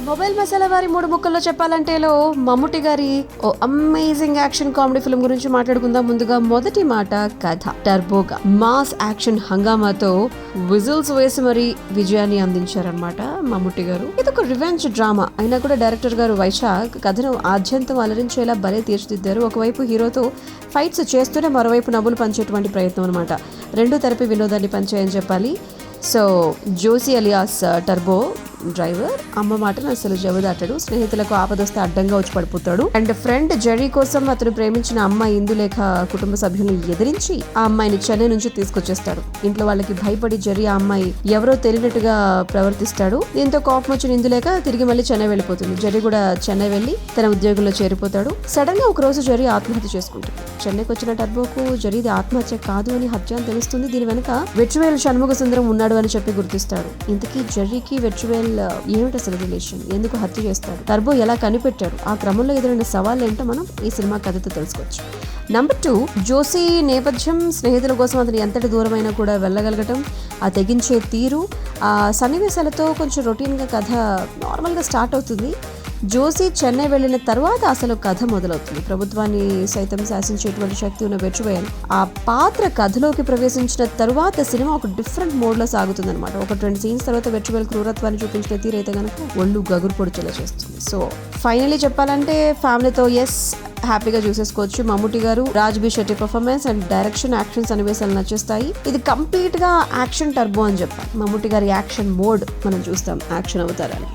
Mobile masala వారి 3 ముక్కల్లో చెప్పాలంటేలో మమ్ముటి గారి ఓ అమేజింగ్ యాక్షన్ కామెడీ ఫిల్మ్ గురించి మాట్లాడుకుందాం. ముందుగా మొదటి మాట కథ. టర్బోగా మాస్ యాక్షన్ హంగామాతో విజిల్స్ వేసి మరీ విజయాన్ని అందించారనమాట మమ్ముటి గారు. ఇది ఒక రివెంజ్ డ్రామా అయినా కూడా డైరెక్టర్ గారు వైశాఖ్ కథను ఆద్యంతం అలరించేలా భలే తీర్చిదిద్దారు. ఒకవైపు హీరోతో ఫైట్స్ చేస్తూనే మరోవైపు నవ్వులు పంచేటువంటి ప్రయత్నం అనమాట. రెండు తరపి వినోదాన్ని పంచాయని చెప్పాలి. సో జోసి అలియాస్ టర్బో డ్రైవర్ అమ్మ మాటను అసలు జవదాటాడు. స్నేహితులకు ఆపదొస్తే అడ్డంగా వచ్చి పడిపోతాడు. అండ్ ఫ్రెండ్ జెర్రీ కోసం అతను ప్రేమించిన అమ్మాయి ఇందులేఖ కుటుంబ సభ్యులను ఎదిరించి ఆ అమ్మాయిని చెన్నై నుంచి తీసుకొచ్చేస్తాడు. ఇంట్లో వాళ్ళకి భయపడి జెర్రీ ఆ అమ్మాయి ఎవరో తెలియనట్టుగా ప్రవర్తిస్తాడు. దీంతో కోపం వచ్చిన ఇందులేఖ తిరిగి మళ్ళీ చెన్నై వెళ్ళిపోతుంది. జెర్రీ కూడా చెన్నై వెళ్లి తన ఉద్యోగంలో చేరిపోతాడు. సడన్ గా ఒక రోజు జెర్రీ ఆత్మహత్య చేసుకుంటుంది. చెన్నైకి వచ్చిన టర్బోకు జెర్రీది ఆత్మహత్య కాదు అని హత్య అని తెలుస్తుంది. దీని వెనక వెట్రువేల్ షణ్ముగ సుందరం ఉన్నాడు అని చెప్పి గుర్తిస్తాడు. ఇంతకీ జెర్రీకి వెట్రువేల్ ఏమిటి అసలు రిలేషన్, ఎందుకు హత్య చేస్తాడు, టర్బో ఎలా కనిపెట్టాడు, ఆ క్రమంలో ఎదురైన సవాళ్ళు ఏంటో మనం ఈ సినిమా కథతో తెలుసుకోవచ్చు. నంబర్ 2, జోసి నేపథ్యం. స్నేహితుల కోసం అతను ఎంతటి దూరమైనా కూడా వెళ్ళగలగటం, ఆ తెగించే తీరు, ఆ సన్నివేశాలతో కొంచెం రొటీన్గా కథ నార్మల్గా స్టార్ట్ అవుతుంది. జోసి చెన్నై వెళ్ళిన తర్వాత అసలు కథ మొదలవుతుంది. ప్రభుత్వాన్ని సైతం శాసించేటువంటి శక్తి ఉన్న వెట్రువేల్ ఆ పాత్ర కథలోకి ప్రవేశించిన తరువాత సినిమా ఒక డిఫరెంట్ మోడ్ లో సాగుతుంది అనమాట. ఒక 2 సీన్స్ తర్వాత వెట్రువేల్ క్రూరత్వాన్ని చూపించిన తీరైతే కనుక ఒళ్ళు గగురు పొడిచేలా చేస్తుంది. సో ఫైనలీ చెప్పాలంటే ఫ్యామిలీతో హ్యాపీగా చూసేసుకోవచ్చు. మమ్ముటి గారు, Raj B Shetty performance and direction, action సన్నివేశాలు నచ్చేస్తాయి. ఇది కంప్లీట్ గా యాక్షన్ టర్బో అని చెప్పాలి. మమ్ముటి గారి యాక్షన్ మోడ్ మనం చూస్తాం యాక్షన్ అవతారాన్ని.